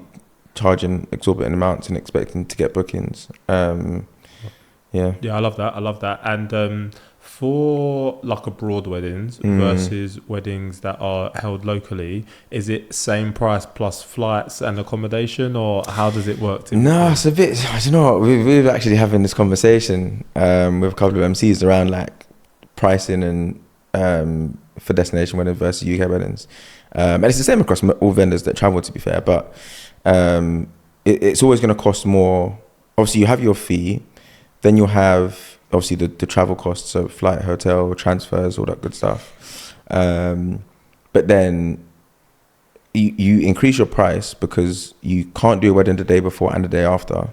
charging exorbitant amounts and expecting to get bookings. Yeah, I love that. And for like abroad weddings versus weddings that are held locally, is it same price plus flights and accommodation, or how does it work typically? No, it's a bit, I don't know, we're actually having this conversation with a couple of MCs around like pricing and for destination weddings versus UK weddings. And it's the same across all vendors that travel, to be fair, but it's always going to cost more. Obviously, you have your fee, then you'll have obviously the travel costs, so flight, hotel, transfers, all that good stuff. But then you increase your price because you can't do a wedding the day before and the day after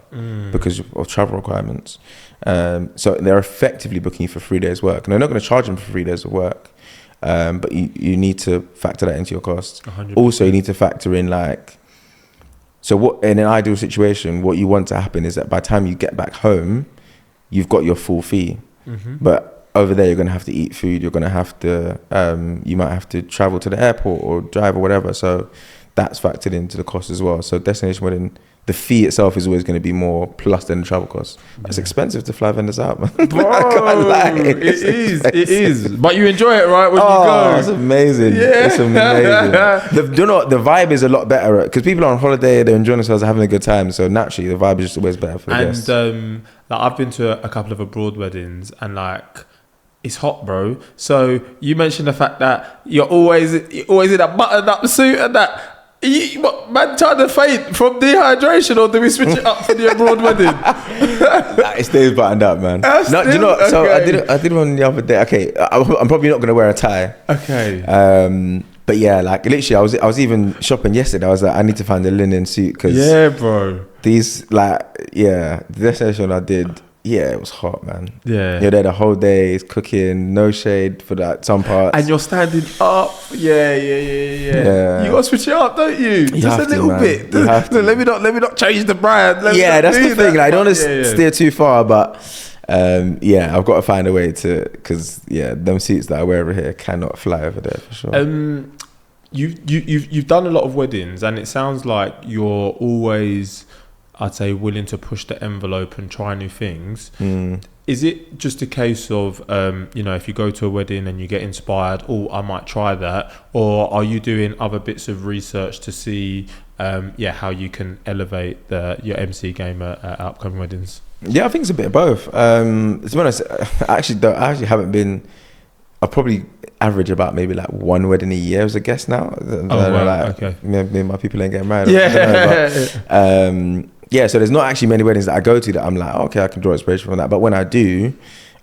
because of travel requirements. So they're effectively booking you for 3 days work, and they're not going to charge them for 3 days of work. But you need to factor that into your costs. 100%. Also, you need to factor in so what in an ideal situation, what you want to happen is that by the time you get back home, you've got your full fee. But over there, you're going to have to eat food. You're going to have to, you might have to travel to the airport or drive or whatever. So that's factored into the cost as well. So destination wedding, the fee itself is always going to be more plus than the travel costs. It's expensive to fly vendors out, man. Bro, I can't lie. it is. But you enjoy it, right, when you go? It's amazing. Yeah. It's amazing. The vibe is a lot better because people are on holiday, they're enjoying themselves, they're having a good time. So naturally, the vibe is just always better for the guests. And I've been to a couple of abroad weddings, and it's hot, bro. So you mentioned the fact that you're always in a button-up suit and that. What, man trying to faint from dehydration, or do we switch it up for the abroad wedding? It stays buttoned up, man. Do you know? Okay. So I did one the other day. Okay, I'm probably not gonna wear a tie. Okay. But yeah, literally, I was even shopping yesterday. I was like, I need to find a linen suit because bro. These the destination I did. Yeah, it was hot, man. Yeah. You're there the whole day, it's cooking, no shade for some parts. And you're standing up. Yeah. You got to switch it up, don't you? Just a little bit. Let me not change the brand. That's the thing. I don't want to steer too far, but I've got to find a way to, because them suits that I wear over here cannot fly over there for sure. You've done a lot of weddings, and it sounds like you're always, I'd say, willing to push the envelope and try new things. Is it just a case of, if you go to a wedding and you get inspired, I might try that? Or are you doing other bits of research to see, how you can elevate your MC game at upcoming weddings? Yeah, I think it's a bit of both. To be honest, I actually haven't been, I probably average about maybe one wedding a year as a guest now. Okay. Maybe my people ain't getting married. So there's not actually many weddings that I go to that I'm like, okay, I can draw inspiration from that. But when I do,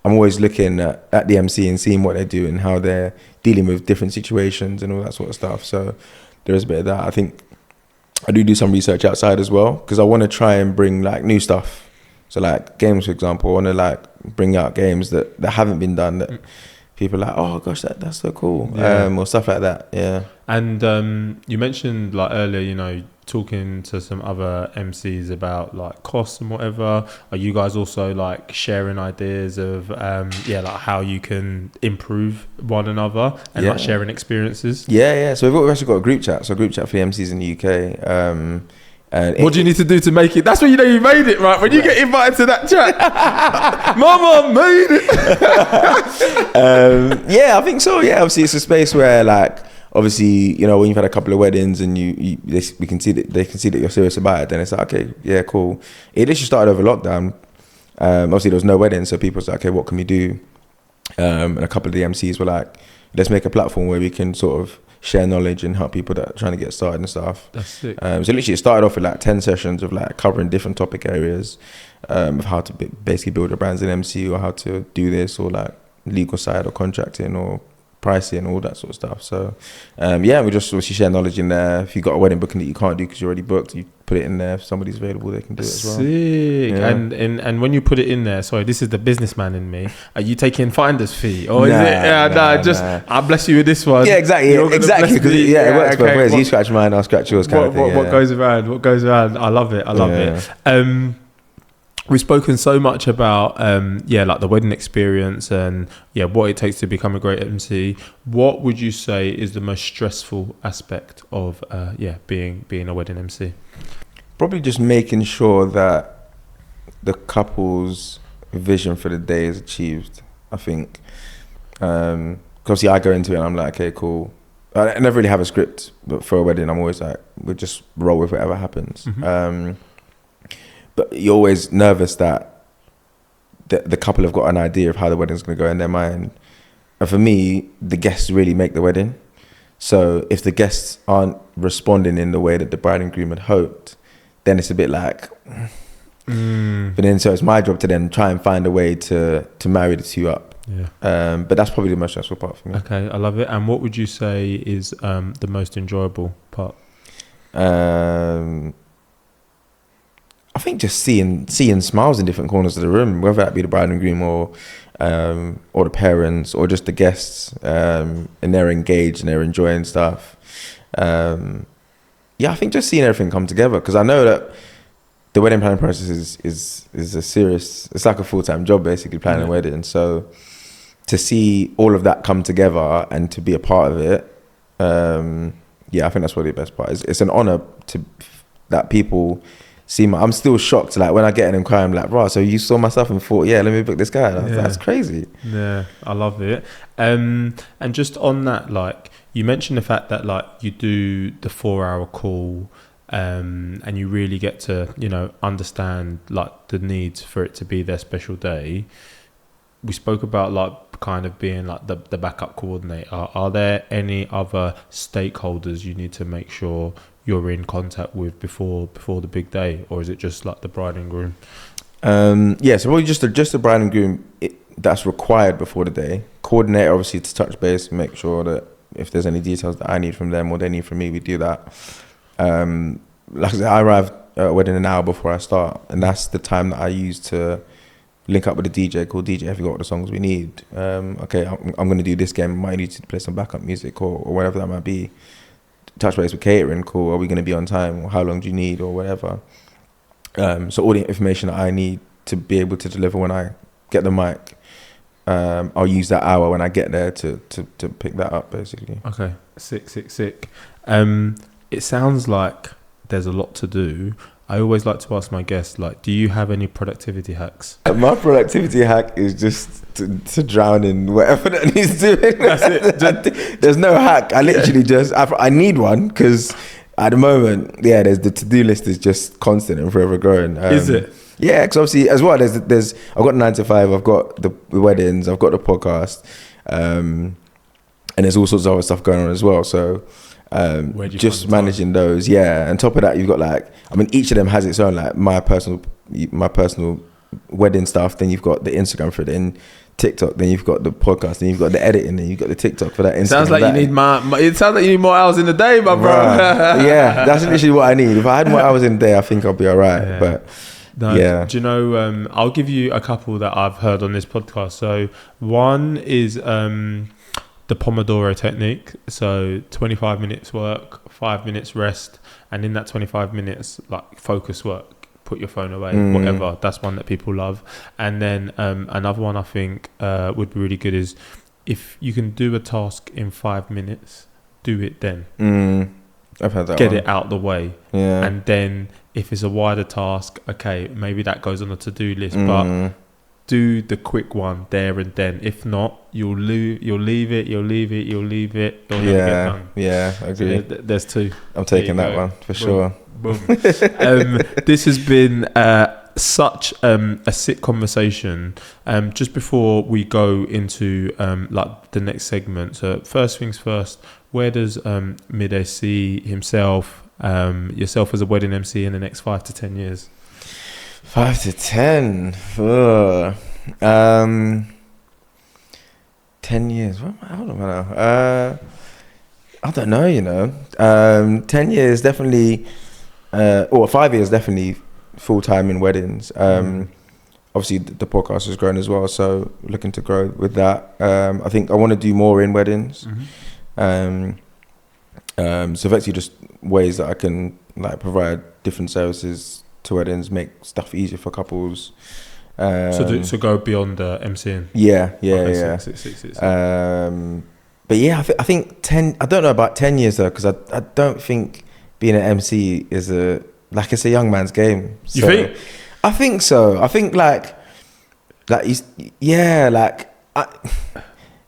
I'm always looking at the MC and seeing what they do and how they're dealing with different situations and all that sort of stuff. So there is a bit of that. I think I do some research outside as well because I want to try and bring new stuff. So games, for example, I want to bring out games that haven't been done that people are like, oh gosh, that's so cool. Or stuff like that. Yeah. And you mentioned earlier, talking to some other MCs about costs and whatever. Are you guys also sharing ideas of how you can improve one another and sharing experiences? So we've actually got a group chat. So a group chat for the MCs in the UK. And what do you need to do to make it? That's when you made it, right? When you get invited to that chat. Mama made it. I think so. Yeah, obviously it's a space where obviously, when you've had a couple of weddings and they can see that you're serious about it, then it's okay, yeah, cool. It literally started over lockdown. Obviously there was no wedding, so people was like, okay, what can we do? And a couple of the MCs were like, let's make a platform where we can sort of share knowledge and help people that are trying to get started and stuff. That's sick. So literally it started off with 10 sessions of covering different topic areas of how to basically build a brand as an MC, or how to do this, or legal side or contracting or pricing, all that sort of stuff. So we just obviously share knowledge in there. If you've got a wedding booking that you can't do because you're already booked, you put it in there. If somebody's available, they can do it as well. Sick. Yeah. And when you put it in there, sorry, this is the businessman in me, are you taking finder's fee, or is it I'll bless you with this one? Yeah, exactly. Because it works both ways. You scratch mine, I'll scratch yours kind of thing. What goes around, I love it. it. We've spoken so much about the wedding experience and what it takes to become a great MC. What would you say is the most stressful aspect of being a wedding MC? Probably just making sure that the couple's vision for the day is achieved. I think because I go into it and I'm like, okay, cool. I never really have a script, but for a wedding I'm always like, we'll just roll with whatever happens. But you're always nervous that the couple have got an idea of how the wedding's going to go in their mind. And for me, the guests really make the wedding. So if the guests aren't responding in the way that the bride and groom had hoped, then it's a bit like. But then so it's my job to then try and find a way to marry the two up. Yeah. But that's probably the most stressful part for me. Okay, I love it. And what would you say is the most enjoyable part? I think just seeing smiles in different corners of the room, whether that be the bride and groom or the parents or just the guests, and they're engaged and they're enjoying stuff. I think just seeing everything come together, because I know that the wedding planning process is a serious. It's like a full-time job basically, planning a wedding. So to see all of that come together and to be a part of it, I think that's probably the best part. It's an honor that people see I'm still shocked. Like when I get an inquiry, I'm like, right, so you saw my stuff and thought, let me book this guy. That's crazy. Yeah, I love it. And just on that, like you mentioned the fact that like you do the 4-hour call, and you really get to, understand like the needs for it to be their special day. We spoke about like kind of being like the backup coordinator. Are there any other stakeholders you need to make sure you're in contact with before the big day, or is it just like the bride and groom? So probably just the bride and groom that's required before the day. Coordinator obviously to touch base, make sure that if there's any details that I need from them or they need from me, we do that. Like I said, I arrive at a wedding an hour before I start, and that's the time that I use to link up with the DJ, call DJ, have you got all the songs we need? Okay, I'm going to do this game, I might need to play some backup music or whatever that might be. Touch base with catering, cool, are we going to be on time, or how long do you need, or whatever. So all the information that I need to be able to deliver when I get the mic, I'll use that hour when I get there to pick that up, basically. Okay, sick. It sounds like there's a lot to do. I always like to ask my guests, like, do you have any productivity hacks? My productivity hack is just to drown in whatever that needs doing. That's it. There's no hack. I literally I need one, because at the moment, there's the to-do list is just constant and forever growing. Is it? Yeah, because obviously as well, there's I've got 9 to 5, I've got the weddings, I've got the podcast, and there's all sorts of other stuff going on as well. So just managing those, and top of that, you've got each of them has its own, like my personal wedding stuff. Then you've got the Instagram for it, then TikTok, then you've got the podcast, then you've got the editing, then you've got the TikTok for that Instagram. Sounds like it sounds like you need more hours in the day, my bro. Yeah, that's literally what I need. If I had more hours in the day, I think I'll be all right. Yeah. But no, do you know, I'll give you a couple that I've heard on this podcast. So one is the Pomodoro technique. So 25 minutes work, 5 minutes rest, and in that 25 minutes, like focus work, put your phone away, whatever. That's one that people love. And then another one I think would be really good is if you can do a task in 5 minutes, do it then. I've heard that. Get it out the way. Yeah. And then if it's a wider task, okay, maybe that goes on the to-do list, but do the quick one there and then. If not, you'll leave it. You'll never get done. Yeah, I agree. So there's two. I'm taking that one for sure. Boom. This has been such a sick conversation. Just before we go into like the next segment, so first things first, where does Mide see himself, yourself as a wedding MC in the next 5 to 10 years? 5 to 10. 10 years. I don't know. I don't know. 10 years definitely, or 5 years definitely full time in weddings. Obviously, the podcast has grown as well, so looking to grow with that. I think I want to do more in weddings. So effectively, just ways that I can like provide different services to weddings, make stuff easier for couples. So go beyond MCing. Yeah. Six. But yeah, I think 10. I don't know about 10 years though, because I don't think being an MC is it's a young man's game. You think? I think so. I think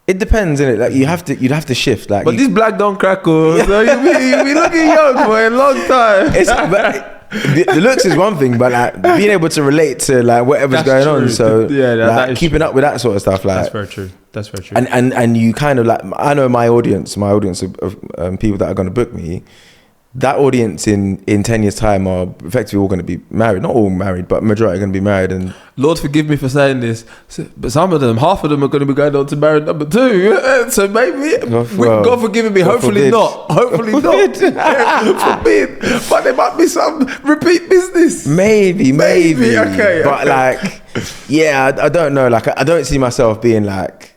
it depends, innit? Like you'd have to shift. Like, but this black don't crackle. So you be looking young for a long time. the looks is one thing, but like being able to relate to like whatever's going on. So that is keeping up with that sort of stuff. Like that's very true. That's very true. And you kind of like, I know my audience of people that are going to book me. That audience in 10 years' time are effectively all going to be married. Not all married, but majority are going to be married. And Lord forgive me for saying this, but half of them are going to be going on to married number 2. So maybe, God forgive me, hopefully not. Hopefully not. Forbid. But there might be some repeat business. Maybe. Okay. But like, yeah, I don't know. Like, I don't see myself being like,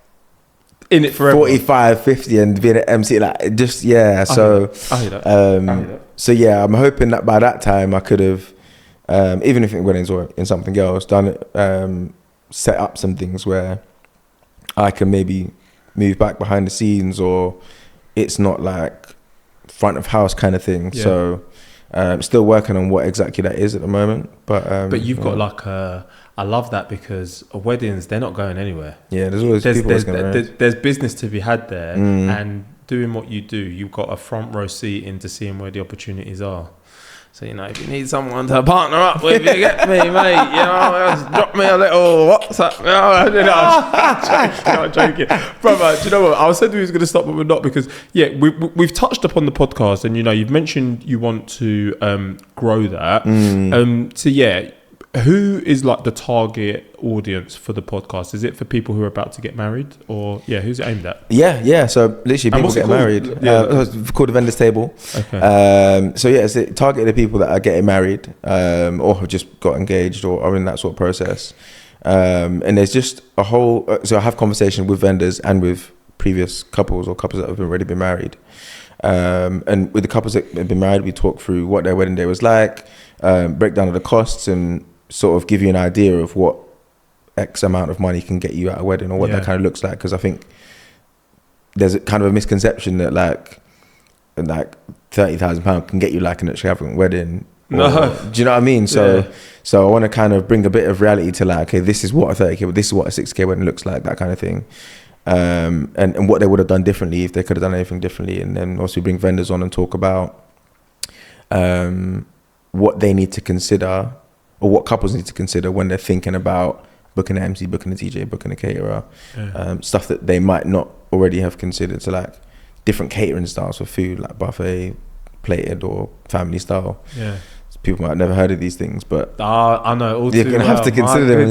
in it forever. 45, 50 and being an MC, like just, yeah. So, I hear that. So yeah, I'm hoping that by that time I could have, even if in weddings or in something else, done it, set up some things where I can maybe move back behind the scenes, or it's not like front of house kind of thing. Yeah. So, still working on what exactly that is at the moment. But you've got like I love that, because weddings, they're not going anywhere. Yeah, there's always people there's business to be had there, and doing what you do, you've got a front row seat into seeing where the opportunities are. So, you know, if you need someone to partner up with, you get me, mate. You know, just drop me a little WhatsApp. I'm joking. Brother, do you know what? I said we was going to stop, but we're not, because, yeah, we've touched upon the podcast, and, you know, you've mentioned you want to grow that. So, yeah. Who is like the target audience for the podcast? Is it for people who are about to get married, or who's it aimed at? Yeah. So literally people get married. It's called the Vendors Table. Okay. So yeah, it's targeted people that are getting married, or have just got engaged, or are in that sort of process. And there's just a whole. So I have conversations with vendors and with previous couples or couples that have already been married. And with the couples that have been married, we talk through what their wedding day was like, breakdown of the costs, and sort of give you an idea of what X amount of money can get you at a wedding, or what that kind of looks like. Because I think there's a kind of a misconception that like £30,000 can get you like an extravagant wedding. No. Do you know what I mean? So I want to kind of bring a bit of reality to like, okay, this is what a 30k, this is what a 6k wedding looks like, that kind of thing. And what they would have done differently if they could have done anything differently. And then also bring vendors on and talk about what they need to consider, or what couples need to consider when they're thinking about booking an MC, booking a DJ, booking a caterer, stuff that they might not already have considered. So like different catering styles for food, like buffet, plated, or family style. Yeah. People might have never heard of these things, but I know all too well. You're going to have to consider them.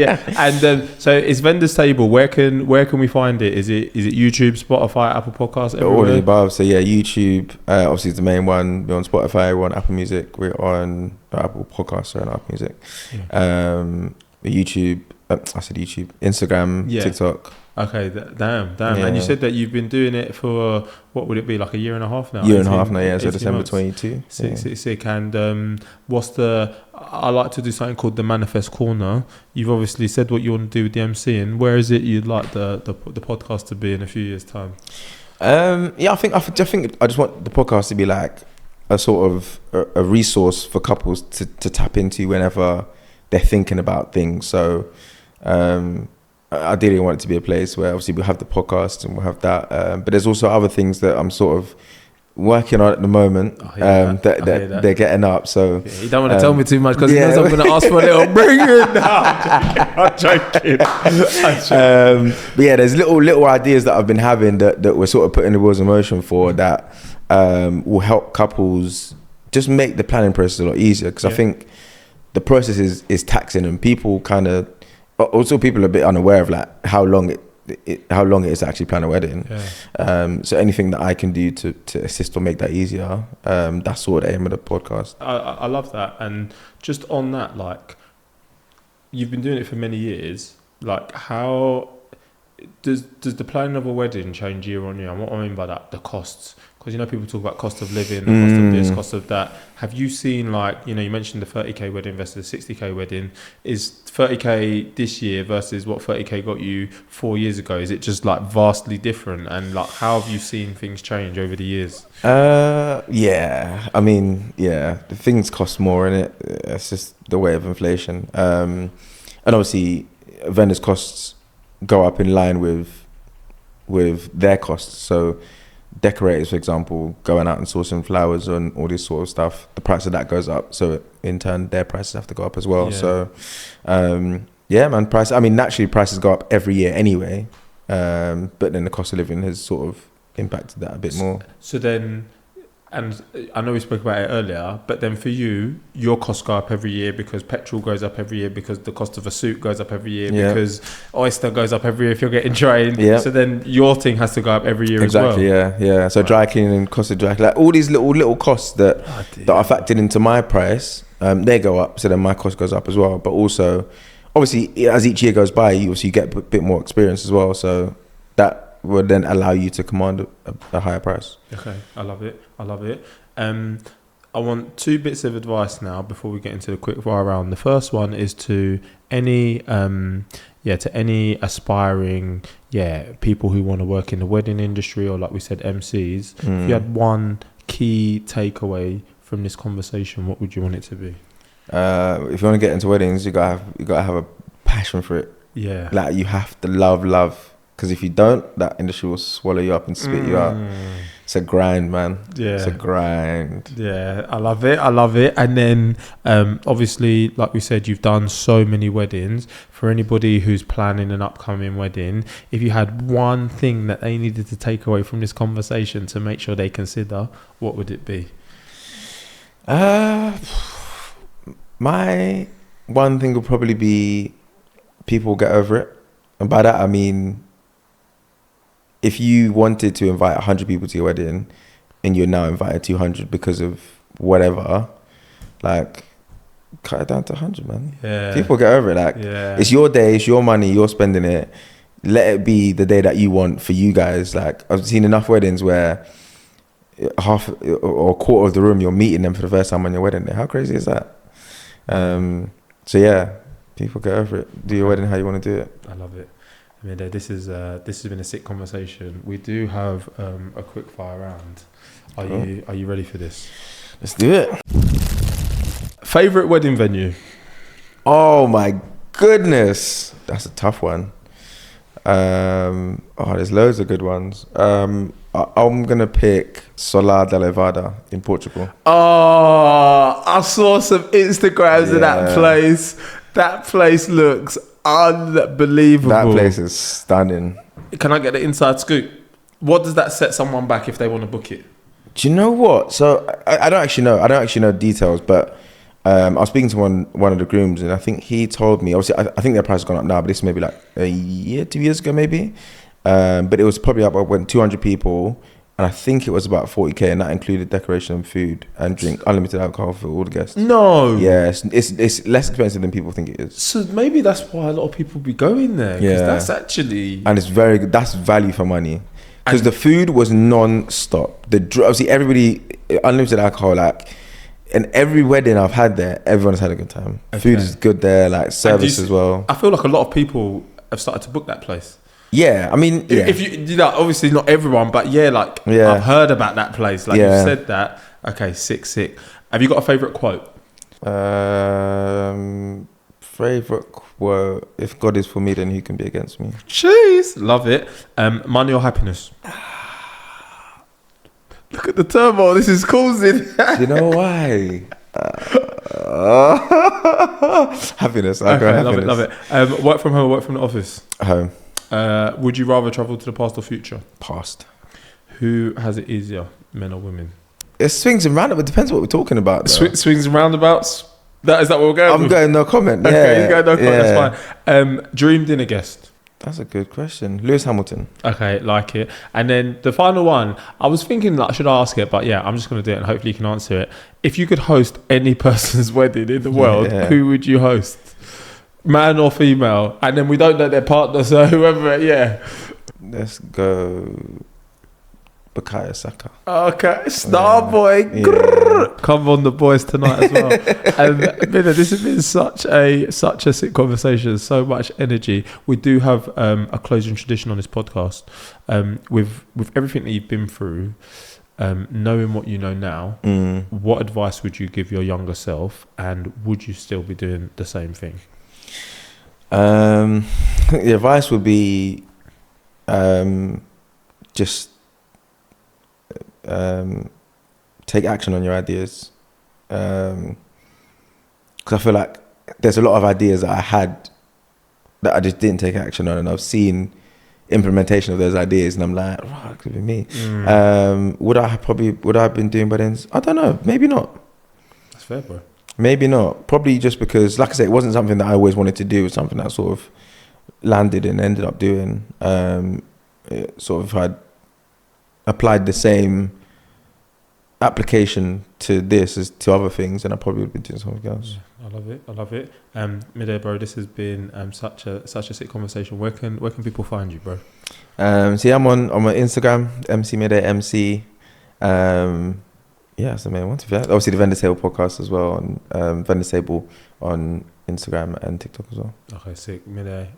Yeah. And so it's Vendors Table. Where can we find it? Is it YouTube, Spotify, Apple Podcasts, everywhere? All of the above. So yeah, YouTube, obviously is the main one. We're on Spotify, we're on Apple Music, we're on Apple Podcasts, and Apple Music. YouTube, I said YouTube, Instagram, TikTok. Okay, damn. Yeah. And you said that you've been doing it for, what would it be, like a year and a half now? Year and a half now, yeah. So December 22. Sick. And I like to do something called the Manifest Corner. You've obviously said what you want to do with the MCing. Where is it you'd like the podcast to be in a few years' time? I think I just want the podcast to be like a sort of a resource for couples to tap into whenever they're thinking about things. So ideally I want it to be a place where obviously we'll have the podcast and we'll have that, but there's also other things that I'm sort of working on at the moment that they're getting up. So you don't want to tell me too much, because he knows I'm going to ask for a little bring it now. I'm joking. But yeah, there's little ideas that I've been having that we're sort of putting the wheels in motion for, that will help couples just make the planning process a lot easier, because I think the process is taxing, and people are a bit unaware of like how long it is to actually plan a wedding. So anything that I can do to assist or make that easier, that's sort of the aim of the podcast. I love that. And just on that, like, you've been doing it for many years. Like, how does the planning of a wedding change year on year? And what I mean by that, the costs. Because, you know, people talk about cost of living, the cost of this, cost of that. Have you seen, like, you know, you mentioned the 30k wedding versus the 60k wedding. Is 30k this year versus what 30k got you 4 years ago? Is it just like vastly different? And like, how have you seen things change over the years? Yeah. I mean, yeah, the things cost more, innit? It's just the way of inflation. And obviously, vendors' costs go up in line with their costs. So decorators, for example, going out and sourcing flowers and all this sort of stuff, the price of that goes up. So in turn, their prices have to go up as well. Yeah. So, yeah, man, price. I mean, naturally, prices go up every year anyway. But then the cost of living has sort of impacted that a bit more. So then, and I know we spoke about it earlier, but then for you, your costs go up every year because petrol goes up every year, because the cost of a suit goes up every year, because oyster goes up every year if you're getting trained. Yeah. So then your thing has to go up every year as well. Exactly, yeah. So dry cleaning, cost of dry cleaning, like all these little costs that are factored into my price, they go up. So then my cost goes up as well. But also, obviously, as each year goes by, you get a bit more experience as well. So that would then allow you to command a higher price. Okay, I love it. I want 2 bits of advice now before we get into the quick fire round. The first one is to any aspiring people who want to work in the wedding industry, or like we said, MCs. If you had one key takeaway from this conversation, what would you want it to be? If you want to get into weddings, you gotta have a passion for it. Yeah, like you have to love. Because if you don't, that industry will swallow you up and spit you out. It's a grind, man. Yeah. It's a grind. Yeah, I love it. And then, obviously, like we said, you've done so many weddings. For anybody who's planning an upcoming wedding, if you had one thing that they needed to take away from this conversation to make sure they consider, what would it be? My one thing would probably be people get over it. And by that, I mean, if you wanted to invite 100 people to your wedding and you're now invited 200 because of whatever, like, cut it down to 100, man. Yeah. People get over it. Like, it's your day, it's your money, you're spending it. Let it be the day that you want for you guys. Like, I've seen enough weddings where half or a quarter of the room, you're meeting them for the first time on your wedding day. How crazy is that? So yeah, people get over it. Do your wedding how you want to do it. I love it. I mean, this has been a sick conversation. We do have a quick fire round. Are you ready for this? Let's do it. Favorite wedding venue? Oh my goodness, that's a tough one. There's loads of good ones. I'm gonna pick Solar de Levada in Portugal. Oh, I saw some Instagrams of that place. That place looks unbelievable. That place is stunning. Can I get the inside scoop? What does that set someone back if they want to book it? Do you know what? So I don't actually know. I don't actually know details, but I was speaking to one of the grooms, and I think he told me. Obviously, I think their price has gone up now, but this may be like a year, 2 years ago, maybe. But it was probably up when 200 people, and I think it was about 40k, and that included decoration, food, and drink, unlimited alcohol for all the guests. No. Yeah, it's less expensive than people think it is. So maybe that's why a lot of people be going there. Yeah, that's actually, and it's very good. That's value for money. Because the food was non-stop. Obviously, everybody, unlimited alcohol, like, in every wedding I've had there, everyone's had a good time. Okay. Food is good there, like service as well. I feel like a lot of people have started to book that place. Yeah, I mean, yeah. If you know, obviously not everyone, but I've heard about that place. Like you said that. Okay, sick. Have you got a favourite quote? Favourite quote: "If God is for me, then who can be against me?" Jeez, love it. Money or happiness? Look at the turmoil this is causing. Do you know why? Happiness. Okay, love it. Work from home or work from the office? Home. Would you rather travel to the past or future? Past. Who has it easier, men or women? It swings and roundabouts. It depends what we're talking about. Swings and roundabouts. Is that what we're going? I'm going no comment. Okay, you go no comment. That's fine. Dream dinner guest. That's a good question. Lewis Hamilton. Okay, like it. And then the final one, I was thinking, like, should I ask it? But yeah, I'm just going to do it, and hopefully you can answer it. If you could host any person's wedding in the world, who would you host? Man or female? And then we don't know their partner, so whoever, Let's go Bukayo Saka. Okay, Starboy. Yeah. Come on the boys tonight as well. Mina, this has been such a sick conversation, so much energy. We do have a closing tradition on this podcast. With everything that you've been through, knowing what you know now, what advice would you give your younger self, and would you still be doing the same thing? The advice would be just take action on your ideas. Because I feel like there's a lot of ideas that I had that I just didn't take action on, and I've seen implementation of those ideas, and I'm like, oh, it could be me. Would I have been doing weddings? I don't know. Maybe not. That's fair, bro. Maybe not. Probably just because, like I said, it wasn't something that I always wanted to do. It was something that sort of landed and ended up doing. Sort of had applied the same application to this as to other things, and I probably would have been doing something else. Yeah, I love it. Mide, bro, this has been such a sick conversation. Where can people find you, bro? So yeah, I'm on Instagram, MC Mide MC. Yeah, that's the main one. Obviously, the Vendor Table podcast as well, on Vendor Table on Instagram and TikTok as well. Okay, sick. Mide,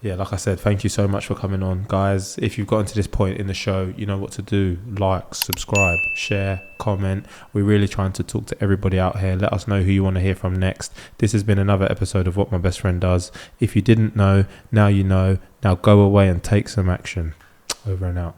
yeah, like I said, thank you so much for coming on. Guys, if you've gotten to this point in the show, you know what to do. Like, subscribe, share, comment. We're really trying to talk to everybody out here. Let us know who you want to hear from next. This has been another episode of What My Best Friend Does. If you didn't know, now you know. Now go away and take some action. Over and out.